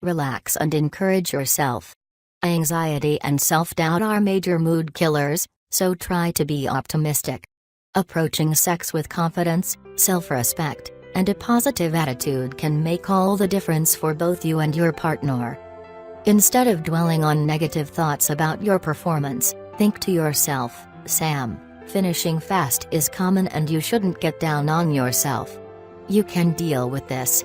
Relax and encourage yourself. Anxiety and self-doubt are major mood killers, so try to be optimistic. Approaching sex with confidence, self-respect, and a positive attitude can make all the difference for both you and your partner. Instead of dwelling on negative thoughts about your performance, think to yourself, Sam, finishing fast is common and you shouldn't get down on yourself. You can deal with this.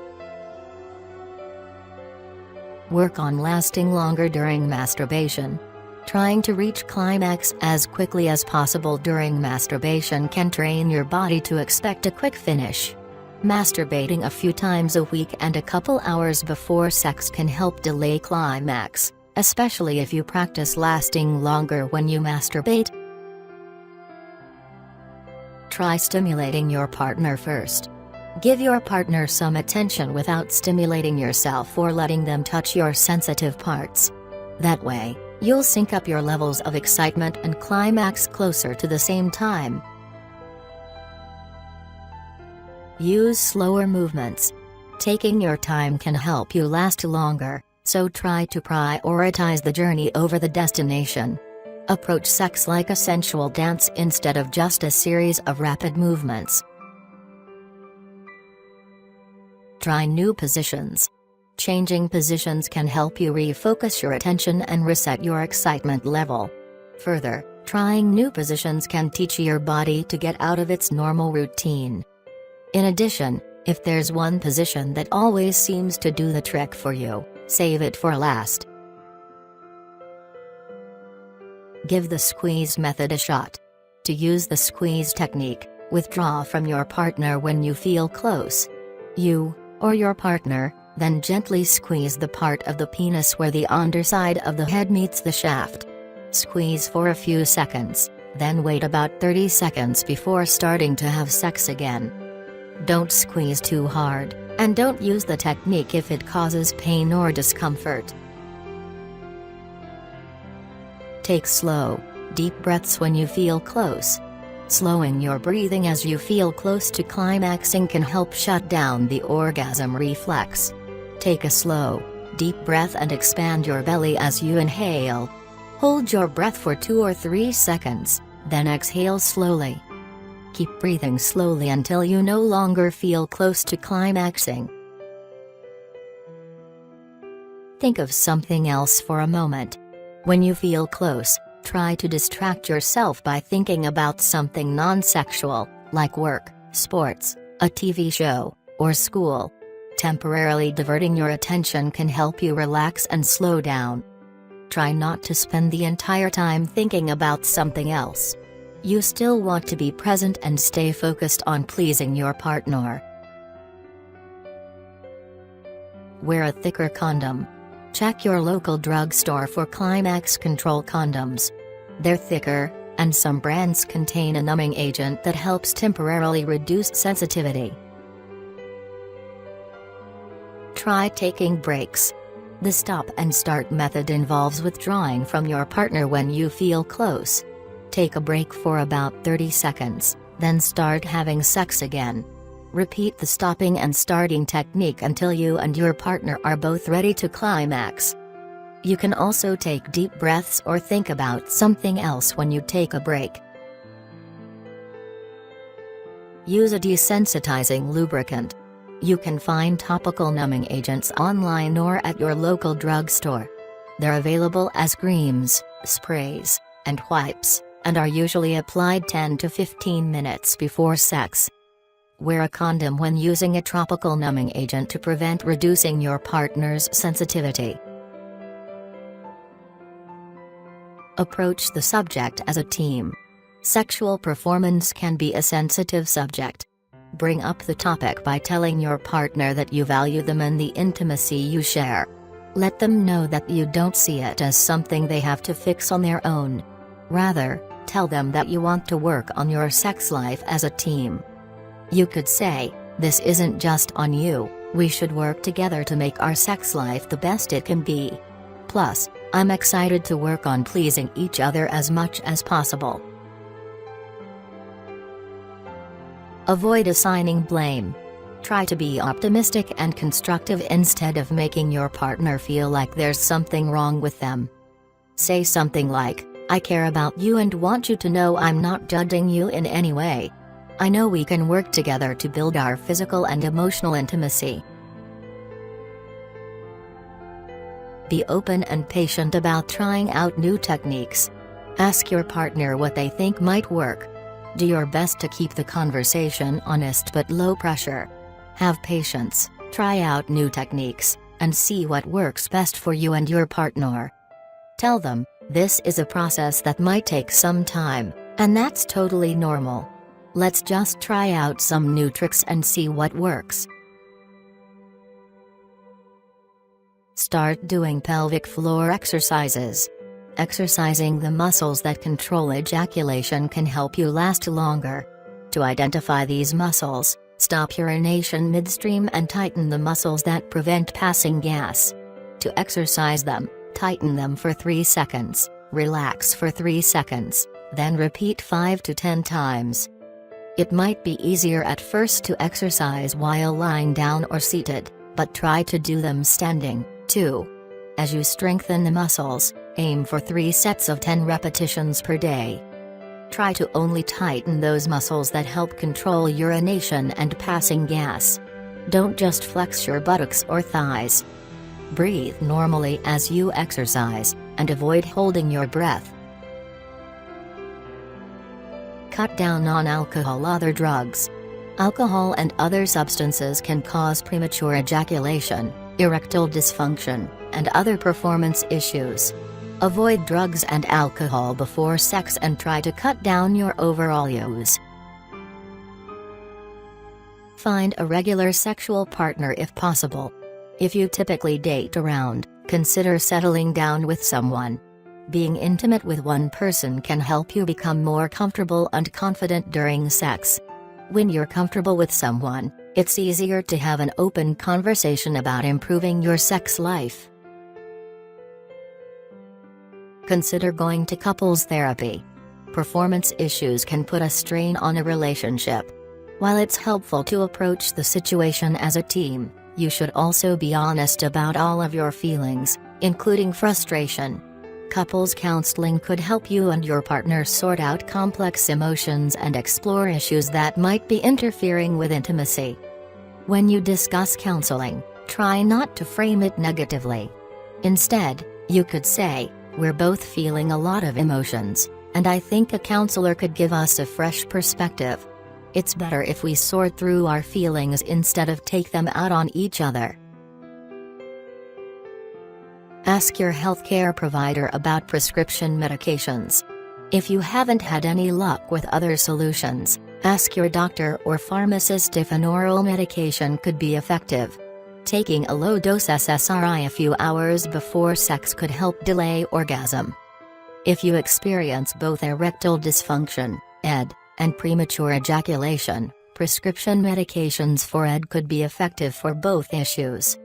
Work on lasting longer during masturbation. Trying to reach climax as quickly as possible during masturbation can train your body to expect a quick finish. Masturbating a few times a week and a couple hours before sex can help delay climax, especially if you practice lasting longer when you masturbate. Try stimulating your partner first. Give your partner some attention without stimulating yourself or letting them touch your sensitive parts. That way, you'll sync up your levels of excitement and climax closer to the same time. Use slower movements. Taking your time can help you last longer, so try to prioritize the journey over the destination. Approach sex like a sensual dance instead of just a series of rapid movements. Try new positions. Changing positions can help you refocus your attention and reset your excitement level. Further, trying new positions can teach your body to get out of its normal routine. In addition, if there's one position that always seems to do the trick for you, save it for last. Give the squeeze method a shot. To use the squeeze technique, withdraw from your partner when you feel close. You, or your partner, then gently squeeze the part of the penis where the underside of the head meets the shaft. Squeeze for a few seconds, then wait about 30 seconds before starting to have sex again. Don't squeeze too hard, and don't use the technique if it causes pain or discomfort. Take slow, deep breaths when you feel close. Slowing your breathing as you feel close to climaxing can help shut down the orgasm reflex. Take a slow, deep breath and expand your belly as you inhale. Hold your breath for 2 or 3 seconds, then exhale slowly. Keep breathing slowly until you no longer feel close to climaxing. Think of something else for a moment. When you feel close, try to distract yourself by thinking about something non-sexual, like work, sports, a TV show, or school. Temporarily diverting your attention can help you relax and slow down. Try not to spend the entire time thinking about something else. You still want to be present and stay focused on pleasing your partner. Wear a thicker condom. Check your local drugstore for climax control condoms. They're thicker, and some brands contain a numbing agent that helps temporarily reduce sensitivity. Try taking breaks. The stop and start method involves withdrawing from your partner when you feel close. Take a break for about 30 seconds, then start having sex again. Repeat the stopping and starting technique until you and your partner are both ready to climax. You can also take deep breaths or think about something else when you take a break. Use a desensitizing lubricant. You can find topical numbing agents online or at your local drugstore. They're available as creams, sprays, and wipes, and are usually applied 10 to 15 minutes before sex. Wear a condom when using a topical numbing agent to prevent reducing your partner's sensitivity. Approach the subject as a team. Sexual performance can be a sensitive subject. Bring up the topic by telling your partner that you value them and the intimacy you share. Let them know that you don't see it as something they have to fix on their own. Rather, tell them that you want to work on your sex life as a team. You could say, "This isn't just on you, we should work together to make our sex life the best it can be. Plus, I'm excited to work on pleasing each other as much as possible." Avoid assigning blame. Try to be optimistic and constructive instead of making your partner feel like there's something wrong with them. Say something like, "I care about you and want you to know I'm not judging you in any way. I know we can work together to build our physical and emotional intimacy." Be open and patient about trying out new techniques. Ask your partner what they think might work. Do your best to keep the conversation honest but low pressure. Have patience, try out new techniques, and see what works best for you and your partner. Tell them, this is a process that might take some time, and that's totally normal. Let's just try out some new tricks and see what works. Start doing pelvic floor exercises. Exercising the muscles that control ejaculation can help you last longer. To identify these muscles, stop urination midstream and tighten the muscles that prevent passing gas. To exercise them, tighten them for 3 seconds, relax for 3 seconds, then repeat 5 to 10 times. It might be easier at first to exercise while lying down or seated, but try to do them standing, too. As you strengthen the muscles, aim for 3 sets of 10 repetitions per day. Try to only tighten those muscles that help control urination and passing gas. Don't just flex your buttocks or thighs. Breathe normally as you exercise, and avoid holding your breath. Cut down on alcohol or other drugs. Alcohol and other substances can cause premature ejaculation, erectile dysfunction, and other performance issues. Avoid drugs and alcohol before sex and try to cut down your overall use. Find a regular sexual partner if possible. If you typically date around, consider settling down with someone. Being intimate with one person can help you become more comfortable and confident during sex. When you're comfortable with someone, it's easier to have an open conversation about improving your sex life. Consider going to couples therapy. Performance issues can put a strain on a relationship. While it's helpful to approach the situation as a team, you should also be honest about all of your feelings, including frustration. Couples counseling could help you and your partner sort out complex emotions and explore issues that might be interfering with intimacy. When you discuss counseling, try not to frame it negatively. Instead, you could say, "We're both feeling a lot of emotions, and I think a counselor could give us a fresh perspective. It's better if we sort through our feelings instead of take them out on each other." Ask your healthcare provider about prescription medications. If you haven't had any luck with other solutions, ask your doctor or pharmacist if an oral medication could be effective. Taking a low-dose SSRI a few hours before sex could help delay orgasm. If you experience both erectile dysfunction, ED, and premature ejaculation, prescription medications for ED could be effective for both issues.